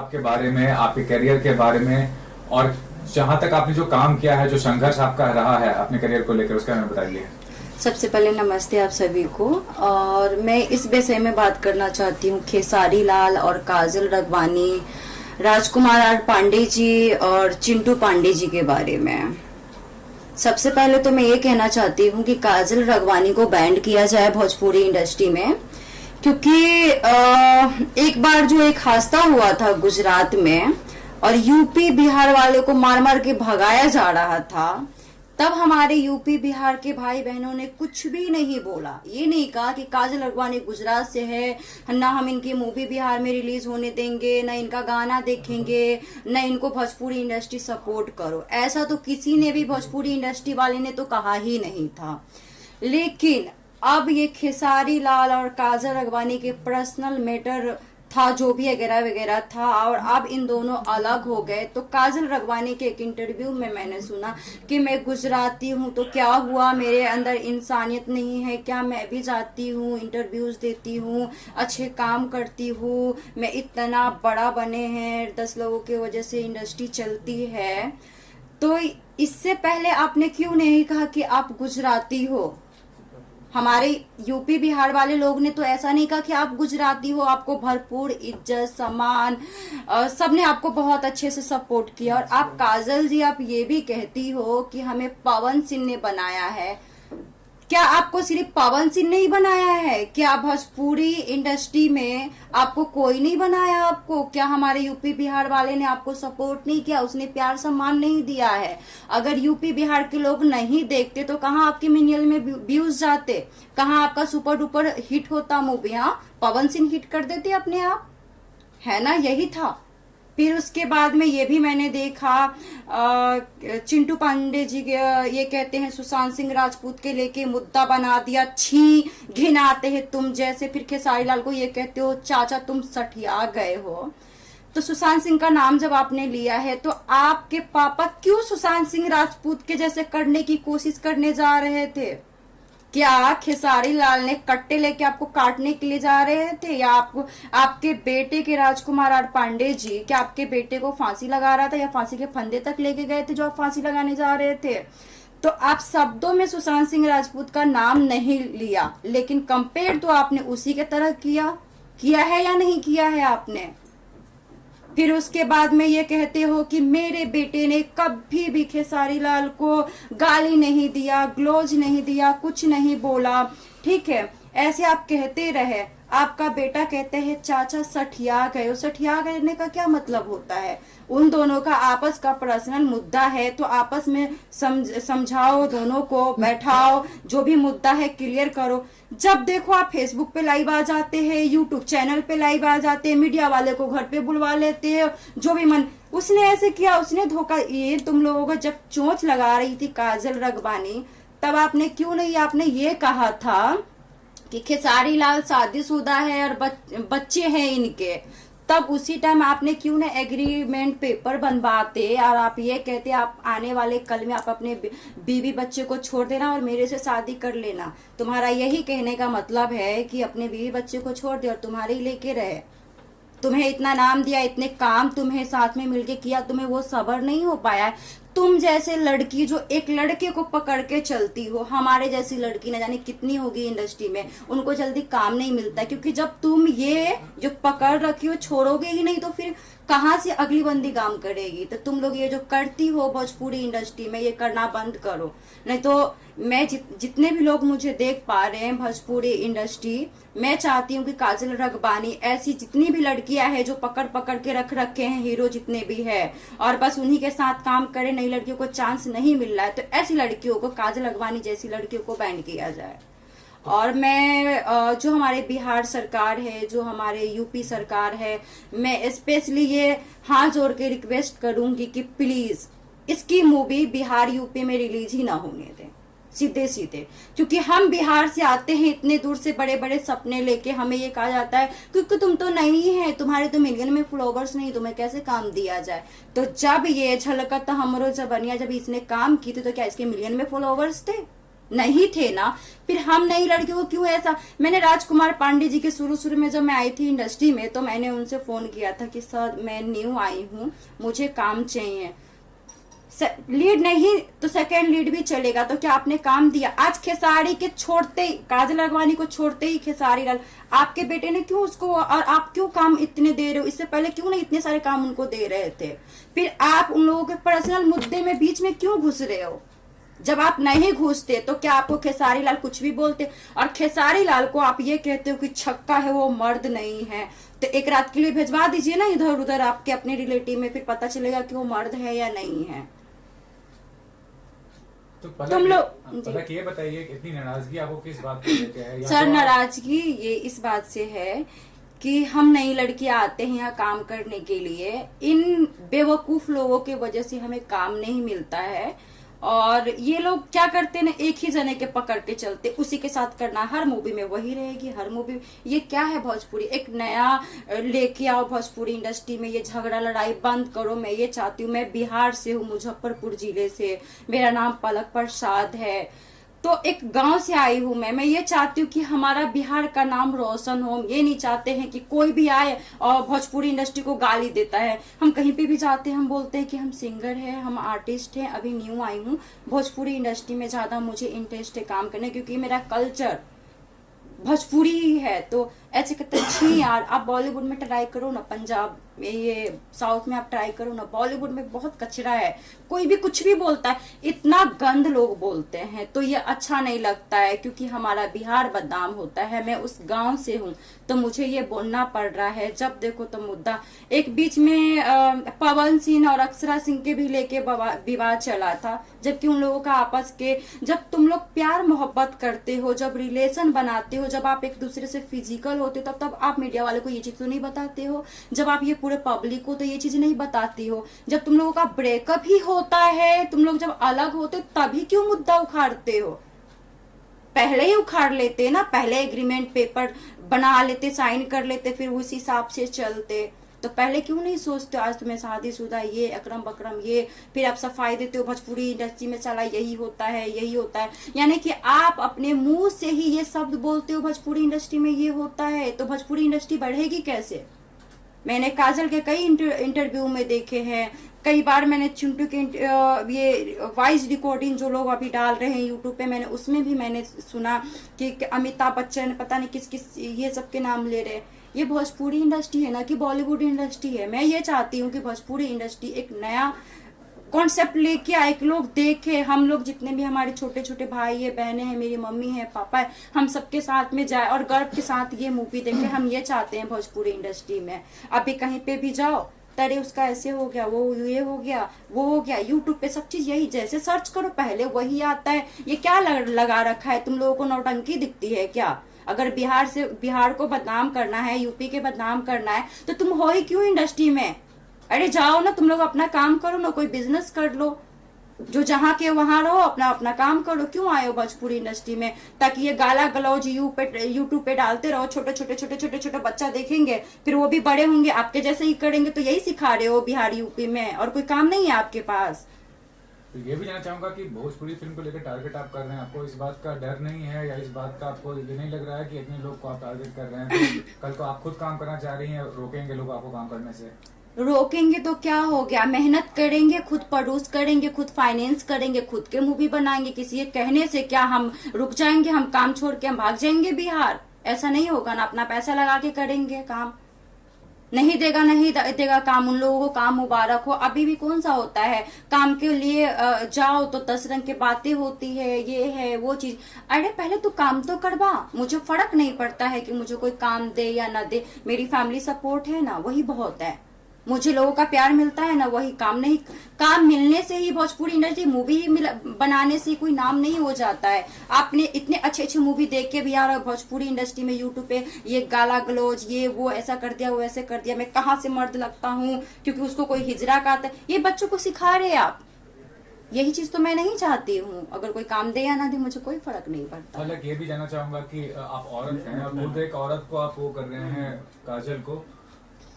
आपके बारे में, आपके करियर के बारे में, और जहां तक आपने जो काम किया है, जो संघर्ष आपका रहा है अपने करियर को लेकर, उसके बारे में बताइए। सबसे पहले नमस्ते आप सभी को। और मैं इस विषय में बात करना चाहती हूँ खेसारी लाल और काजल रगवानी, राजकुमार आर पांडे जी और चिंटू पांडे जी के बारे में। सबसे पहले तो मैं ये कहना चाहती हूँ कि काजल रगवानी को बैंड किया जाए भोजपुरी इंडस्ट्री में, क्योंकि एक बार जो एक हादसा हुआ था गुजरात में और यूपी बिहार वाले को मार मार के भगाया जा रहा था, तब हमारे यूपी बिहार के भाई बहनों ने कुछ भी नहीं बोला। ये नहीं कहा कि काजल रगवानी गुजरात से है, ना हम इनकी मूवी बिहार में रिलीज होने देंगे, ना इनका गाना देखेंगे, ना इनको भोजपुरी इंडस्ट्री सपोर्ट करो। ऐसा तो किसी ने भी भोजपुरी इंडस्ट्री वाले ने तो कहा ही नहीं था। लेकिन अब ये खेसारी लाल और काजल रगवानी के पर्सनल मैटर था, जो भी वगैरह वगैरह था, और अब इन दोनों अलग हो गए। तो काजल रगवानी के एक इंटरव्यू में मैंने सुना कि मैं गुजराती हूँ तो क्या हुआ, मेरे अंदर इंसानियत नहीं है क्या, मैं भी जाती हूँ, इंटरव्यूज देती हूँ, अच्छे काम करती हूँ, मैं इतना बड़ा बने हैं, 10 लोगों की वजह से इंडस्ट्री चलती है। तो इससे पहले आपने क्यों नहीं कहा कि आप गुजराती हो? हमारे यूपी बिहार वाले लोग ने तो ऐसा नहीं कहा कि आप गुजराती हो, आपको भरपूर इज्जत सम्मान, सबने आपको बहुत अच्छे से सपोर्ट किया। और आप काजल जी, आप ये भी कहती हो कि हमें पवन सिंह ने बनाया है। क्या आपको सिर्फ पवन सिंह ने ही बनाया है? क्या भोजपुरी इंडस्ट्री में आपको कोई नहीं बनाया? आपको क्या हमारे यूपी बिहार वाले ने आपको सपोर्ट नहीं किया, उसने प्यार सम्मान नहीं दिया है? अगर यूपी बिहार के लोग नहीं देखते तो कहाँ आपके मिलियन में व्यूज जाते, कहाँ आपका सुपर डुपर हिट होता मूवी? हाँ, पवन सिंह हिट कर देते अपने आप, है ना? यही था। फिर उसके बाद में ये भी मैंने देखा, चिंटू पांडे जी के ये कहते हैं सुशांत सिंह राजपूत के लेके मुद्दा बना दिया, छी घिन आते हैं तुम जैसे। फिर खेसारी लाल को ये कहते हो चाचा तुम सठिया गए हो। तो सुशांत सिंह का नाम जब आपने लिया है तो आपके पापा क्यों सुशांत सिंह राजपूत के जैसे करने की कोशिश करने जा रहे थे? क्या खेसारी लाल ने कट्टे लेके आपको काटने के लिए जा रहे थे, या आपको आपके बेटे के राजकुमार आर पांडे जी क्या आपके बेटे को फांसी लगा रहा था, या फांसी के फंदे तक लेके गए थे जो आप फांसी लगाने जा रहे थे? तो आप शब्दों में सुशांत सिंह राजपूत का नाम नहीं लिया, लेकिन कंपेयर तो आपने उसी के तरह किया है या नहीं किया है आपने? फिर उसके बाद में ये कहते हो कि मेरे बेटे ने कभी भी खेसारी लाल को गाली नहीं दिया, ग्लोज नहीं दिया, कुछ नहीं बोला। ठीक है, ऐसे आप कहते रहे। आपका बेटा कहते हैं चाचा सठिया गए। सठिया गए का क्या मतलब होता है? उन दोनों का आपस का पर्सनल मुद्दा है तो आपस में समझाओ, दोनों को बैठाओ, जो भी मुद्दा है क्लियर करो। जब देखो आप फेसबुक पे लाइव आ जाते हैं, यूट्यूब चैनल पे लाइव आ जाते हैं, मीडिया वाले को घर पे बुलवा लेते हैं, जो भी मन। उसने ऐसे किया, उसने धोखा। ये तुम लोगों को जब चोंच लगा रही थी काजल रगवानी, तब आपने क्यों नहीं आपने ये कहा था कि खेसारी लाल शादीशुदा है और बच्चे हैं इनके? तब उसी टाइम आपने क्यों ना एग्रीमेंट पेपर बनवाते और आप ये कहते आप आने वाले कल में आप अपने बीवी बच्चे को छोड़ देना और मेरे से शादी कर लेना। तुम्हारा यही कहने का मतलब है कि अपने बीवी बच्चे को छोड़ दे और तुम्हारे ही लेके रहे। तुम्हें इतना नाम दिया, इतने काम तुम्हें साथ में मिलके किया, तुम्हें वो सब्र नहीं हो पाया है? तुम जैसे लड़की जो एक लड़के को पकड़ के चलती हो, हमारे जैसी लड़की न जाने कितनी होगी इंडस्ट्री में, उनको जल्दी काम नहीं मिलता, क्योंकि जब तुम ये जो पकड़ रखी हो छोड़ोगे ही नहीं तो फिर कहाँ से अगली बंदी काम करेगी? तो तुम लोग ये जो करती हो भोजपुरी इंडस्ट्री में, ये करना बंद करो। नहीं तो मैं जितने भी लोग मुझे देख पा रहे हैं भोजपुरी इंडस्ट्री, मैं चाहती हूँ कि काजल रगवानी ऐसी जितनी भी लड़कियां हैं जो पकड़ पकड़ के रख रखे हैं, हीरो जितने भी है, और बस उन्हीं के साथ काम करे, नई लड़कियों को चांस नहीं मिल रहा है, तो ऐसी लड़कियों को, काजल रगवानी जैसी लड़कियों को बैन किया जाए। और मैं जो हमारे बिहार सरकार है, जो हमारे यूपी सरकार है, मैं स्पेशली ये हाथ जोड़ के रिक्वेस्ट करूंगी कि प्लीज इसकी मूवी बिहार यूपी में रिलीज ही ना होने दें, सीधे सीधे। क्योंकि हम बिहार से आते हैं इतने दूर से, बड़े बड़े सपने लेके, हमें ये कहा जाता है क्योंकि तुम तो नहीं है, तुम्हारे तो मिलियन में फॉलोवर्स नहीं, तुम्हें कैसे काम दिया जाए? तो जब ये झलकत हमरो जबनिया जब इसने काम की थी तो क्या इसके मिलियन में फॉलोवर्स थे? नहीं थे ना, फिर हम नई लड़कियों को क्यों ऐसा। मैंने राजकुमार पांडे जी के शुरू में जब मैं आई थी इंडस्ट्री में, तो मैंने उनसे फोन किया था कि सर मैं न्यू आई हूँ, मुझे काम चाहिए, लीड नहीं तो सेकंड लीड भी चलेगा। तो क्या आपने काम दिया? आज खेसारी के छोड़ते ही, काजल अगवानी को छोड़ते ही खेसारी लाल, आपके बेटे ने क्यों उसको, और आप क्यों काम इतने दे रहे हो? इससे पहले क्यों नहीं इतने सारे काम उनको दे रहे थे? फिर आप उन लोगों के पर्सनल मुद्दे में बीच में क्यों घुस रहे हो? जब आप नहीं घुसते तो क्या आपको खेसारी लाल कुछ भी बोलते? और खेसारी लाल को आप ये कहते हो कि छक्का है, वो मर्द नहीं है, तो एक रात के लिए भेजवा दीजिए ना इधर उधर आपके अपने रिलेटिव में, फिर पता चलेगा कि वो मर्द है या नहीं है। तो तुम लोग ये बताइए इतनी नाराजगी आपको किस बात को लेके है? सर नाराजगी ये इस बात से है कि हम नई लड़कियां आते हैं यहाँ काम करने के लिए, इन बेवकूफ लोगों की वजह से हमें काम नहीं मिलता है। और ये लोग क्या करते हैं ना, एक ही जने के पकड़ के चलते, उसी के साथ करना, हर मूवी में वही रहेगी, हर मूवी। ये क्या है भोजपुरी? एक नया लेके आओ भोजपुरी इंडस्ट्री में, ये झगड़ा लड़ाई बंद करो। मैं ये चाहती हूँ, मैं बिहार से हूँ, मुजफ्फरपुर जिले से, मेरा नाम पलक प्रसाद है, तो एक गांव से आई हूं मैं ये चाहती हूँ कि हमारा बिहार का नाम रोशन हो। ये नहीं चाहते हैं कि कोई भी आए और भोजपुरी इंडस्ट्री को गाली देता है। हम कहीं पे भी जाते हैं, हम बोलते हैं कि हम सिंगर हैं, हम आर्टिस्ट हैं, अभी न्यू आई हूँ, भोजपुरी इंडस्ट्री में ज्यादा मुझे इंटरेस्ट है काम करने, क्योंकि मेरा कल्चर भोजपुरी ही है। तो ऐसे कहते हैं छी यार, आप बॉलीवुड में ट्राई करो ना, पंजाब में, ये साउथ में आप ट्राई करो ना, बॉलीवुड में बहुत कचरा है, कोई भी कुछ भी बोलता है, इतना गंद लोग बोलते हैं, तो ये अच्छा नहीं लगता है, क्योंकि हमारा बिहार बदनाम होता है। मैं उस गांव से हूँ तो मुझे ये बोलना पड़ रहा है। जब देखो तो मुद्दा, एक बीच में पवन सिंह और अक्षरा सिंह के भी लेके विवाद चला था, जबकि उन लोगों का आपस के, जब तुम लोग प्यार मोहब्बत करते हो, जब रिलेशन बनाते हो, जब आप एक दूसरे से फिजिकल होते हो, तब आप मीडिया वाले को ये चीज तो नहीं बताते हो, जब आप ये पूरे पब्लिक को तो ये चीज नहीं बताती हो। जब तुम लोगों का ब्रेकअप ही होता है, तुम लोग जब अलग होते हो, तभी क्यों मुद्दा उखाड़ते हो? पहले ही उखाड़ लेते ना, पहले एग्रीमेंट पेपर बना लेते, साइन कर लेते, फिर उस हिसाब से चलते। तो पहले क्यों नहीं सोचते? आज तुम्हें शादीशुदा, ये अकरम बकरम, ये फिर आप सफाई देते हो भोजपुरी इंडस्ट्री में, चला यही होता है, यही होता है, यानी कि आप अपने मुंह से ही ये शब्द बोलते हो भोजपुरी इंडस्ट्री में ये होता है, तो भोजपुरी इंडस्ट्री बढ़ेगी कैसे? मैंने काजल के कई इंटरव्यू में देखे हैं, कई बार मैंने चिंटू के ये वॉइस रिकॉर्डिंग जो लोग अभी डाल रहे हैं यूट्यूब पे, मैंने उसमें भी मैंने सुना कि अमिताभ बच्चन, पता नहीं किस किस ये सब के नाम ले रहे। ये भोजपुरी इंडस्ट्री है ना कि बॉलीवुड इंडस्ट्री है? मैं ये चाहती हूँ कि भोजपुरी इंडस्ट्री एक नया कॉन्सेप्ट लेके आए, एक लोग देखे, हम लोग जितने भी हमारे छोटे छोटे भाई है, बहनें हैं, मेरी मम्मी है, पापा है, हम सबके साथ में जाए और गर्व के साथ ये मूवी देखे। हम ये चाहते हैं भोजपुरी इंडस्ट्री में। अभी कहीं पे भी जाओ, तरे उसका ऐसे हो गया, वो ये हो गया, वो हो गया, यूट्यूब पे सब चीज यही, जैसे सर्च करो पहले वही आता है। ये क्या लगा रखा है? तुम लोगों को नौटंकी दिखती है क्या? अगर बिहार को बदनाम करना है, यूपी के बदनाम करना है, तो तुम हो ही क्यों इंडस्ट्री में? अरे जाओ ना, तुम लोग अपना काम करो ना, कोई बिजनेस कर लो, जो जहां के वहां रहो, अपना अपना काम करो। क्यों आए हो भोजपुरी इंडस्ट्री में? ताकि ये गाला गलौज यूट्यूब पे डालते रहो, छोटे छोटे बच्चा देखेंगे, फिर वो भी बड़े होंगे आपके जैसे ही करेंगे। तो यही सिखा रहे हो बिहार यूपी में, और कोई काम नहीं है आपके पास। तो ये भी जानना चाहूंगा कि भोजपुरी फिल्म को लेकर टारगेट आप कर रहे हैं, आपको इस बात का डर नहीं है, या इस बात का आपको ये नहीं लग रहा है कि इतने लोग को आप टारगेट कर रहे हैं, तो कल को आप खुद काम करना चाह रही हैं, रोकेंगे लोग आपको काम करने से? रोकेंगे तो क्या हो गया? मेहनत करेंगे, खुद प्रोड्यूस करेंगे, खुद फाइनेंस करेंगे, खुद के मूवी बनाएंगे। किसी के कहने से क्या हम रुक जाएंगे? हम काम छोड़ के हम भाग जाएंगे बिहार? ऐसा नहीं होगा ना, अपना पैसा लगा के करेंगे काम। नहीं देगा काम, उन लोगों को काम मुबारक हो। अभी भी कौन सा होता है, काम के लिए जाओ तो 10 रंग की बातें होती है, ये है वो चीज। अरे पहले तू काम तो करवा। मुझे फर्क नहीं पड़ता है कि मुझे कोई काम दे या ना दे, मेरी फैमिली सपोर्ट है ना, वही बहुत है। मुझे लोगों का प्यार मिलता है ना, वही काम। नहीं, काम मिलने से ही भोजपुरी इंडस्ट्री मूवी बनाने से कोई नाम नहीं हो जाता है। आपने इतने अच्छे मूवी देख के भी यार भोजपुरी इंडस्ट्री में यूट्यूब पे ये गाला गलौज, ये वो ऐसा कर दिया, वो ऐसे कर दिया, मैं कहाँ से मर्द लगता हूँ क्योंकि उसको कोई हिजरा का आता है, ये बच्चों को सिखा रहे हैं आप। यही चीज तो मैं नहीं चाहती हूँ। अगर कोई काम दे या ना दे, मुझे कोई फर्क नहीं पड़ता। हालांकि ये भी जानना चाहूंगा कि आप औरत हैं और खुद एक औरत को आप वो कर रहे हैं, काजल को,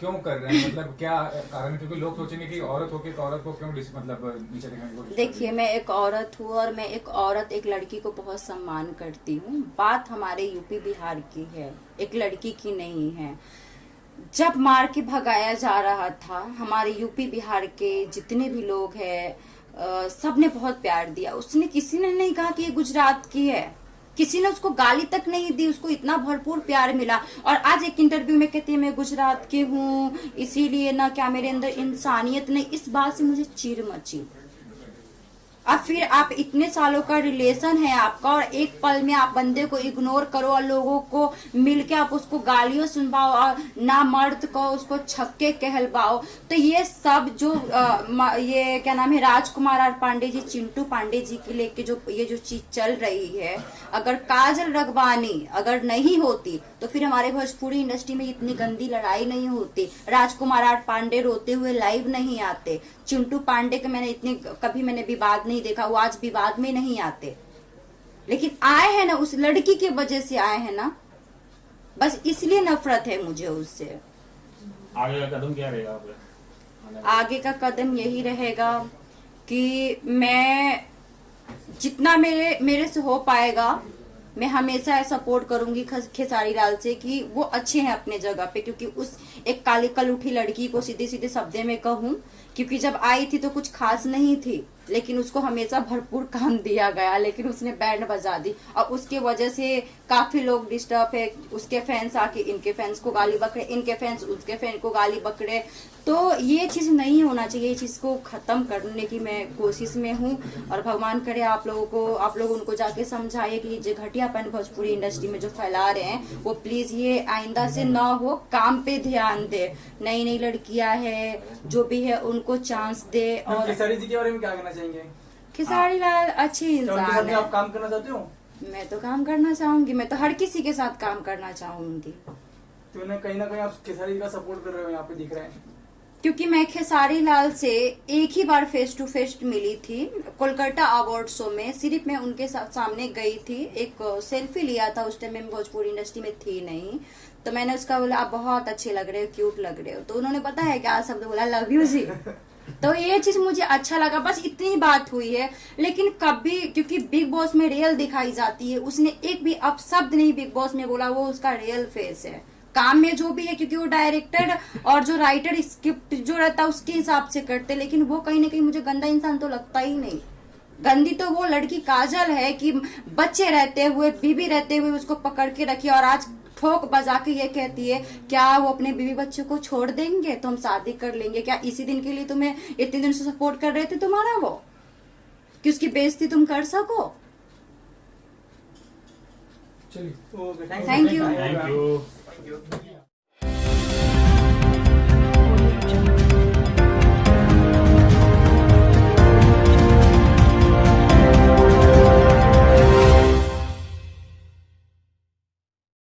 क्यों कर रहे हैं, मतलब क्या कारण, क्योंकि लोग सोचेंगे कि औरत होके एक औरत को क्यों मतलब नीचे दिखाने की कोशिश कर रहे हैं? देखिए, मैं एक औरत हूँ और मैं एक औरत एक लड़की को बहुत सम्मान करती हूँ। बात हमारे यूपी बिहार की है, एक लड़की की नहीं है। जब मार के भगाया जा रहा था, हमारे यूपी बिहार के जितने भी लोग हैं सबने बहुत प्यार दिया। उसने किसी ने नहीं कहा कि ये गुजरात की है, किसी ने उसको गाली तक नहीं दी, उसको इतना भरपूर प्यार मिला। और आज एक इंटरव्यू में कहती है मैं गुजरात की हूँ, इसीलिए ना क्या मेरे अंदर इंसानियत नहीं। इस बात से मुझे चिढ़ मची। अब फिर आप इतने सालों का रिलेशन है आपका और एक पल में आप बंदे को इग्नोर करो और लोगों को मिलके आप उसको गालियां सुनवाओ और ना मर्द को उसको छक्के कहलवाओ। तो ये सब जो ये क्या नाम है, राजकुमार आर पांडे जी, चिंटू पांडे जी के लेके जो ये जो चीज चल रही है, अगर काजल रगवानी अगर नहीं होती तो फिर हमारे भोजपुरी इंडस्ट्री में इतनी गंदी लड़ाई नहीं होती। राजकुमार आर पांडे रोते हुए लाइव नहीं आते। चिंटू पांडे के कभी मैंने विवाद नहीं देखा, वो आज विवाद में नहीं आते, लेकिन आए हैं ना उस लड़की की वजह से आए हैं ना, बस इसलिए नफरत है मुझे उससे। आगे का कदम क्या रहेगा आपका? आगे का कदम यही रहेगा कि मैं जितना मेरे से हो पाएगा मैं हमेशा सपोर्ट करूंगी खेसारी लाल से कि वो अच्छे हैं अपने जगह पे। क्योंकि उस एक काली कल उठी लड़की को सीधे सीधे शब्दों में कहूं, क्योंकि जब आई थी तो कुछ खास नहीं थी, लेकिन उसको हमेशा भरपूर काम दिया गया, लेकिन उसने बैंड बजा दी और उसके वजह से काफी लोग डिस्टर्ब है। उसके फैंस आके इनके फैंस को गाली बकरे, इनके फैंस उसके फैन को गाली बकरे। तो ये चीज नहीं होना चाहिए, ये चीज को खत्म करने की मैं कोशिश में हूँ। और भगवान करे आप लोग उनको जाके समझाइए कि जो घटियापन भोजपुरी इंडस्ट्री में जो फैला रहे हैं वो प्लीज ये आइंदा से ना हो, काम पे ध्यान दे। नई नई लड़कियां है जो भी है उनको चांस दे। और खेसारी जी के बारे में क्या कहना चाहेंगे? खेसारी लाल अच्छे इंसान है। आप काम करना चाहते हो? मैं तो काम करना चाहूंगी, मैं तो हर किसी के साथ काम करना चाहूंगी। तो कहीं ना कहीं आप खेसारी जी का सपोर्ट कर रहे हो, यहाँ पे दिख रहा है। क्योंकि मैं खेसारी लाल से एक ही बार फेस टू फेस मिली थी कोलकाता अवार्ड शो में। सिर्फ मैं उनके सामने गई थी, एक सेल्फी लिया था। उस टाइम में भोजपुरी इंडस्ट्री में थी नहीं, तो मैंने उसका बोला आप बहुत अच्छे लग रहे हो, क्यूट लग रहे हो। तो उन्होंने पता है क्या शब्द बोला, लव यू जी। तो ये चीज मुझे अच्छा लगा, बस इतनी बात हुई है। लेकिन कभी, क्योंकि बिग बॉस में रियल दिखाई जाती है, उसने एक भी अपशब्द नहीं बिग बॉस में बोला, वो उसका रियल फेस है। काम में जो भी है, क्योंकि वो डायरेक्टर और जो राइटर स्क्रिप्ट जो रहता है उसके हिसाब से करते, लेकिन वो कहीं ना कहीं मुझे गंदा इंसान तो लगता ही नहीं। गंदी तो वो लड़की काजल है कि बच्चे रहते हुए, बीवी रहते हुए उसको पकड़ के रखी और आज ठोक बजा के ये कहती है क्या वो अपने बीवी बच्चों को छोड़ देंगे तो हम शादी कर लेंगे। क्या इसी दिन के लिए तुम्हें इतने दिन से सपोर्ट कर रहे थे तुम्हारा वो, कि उसकी बेइज्जती तुम कर सको? चलिए, okay, thank you. Thank you.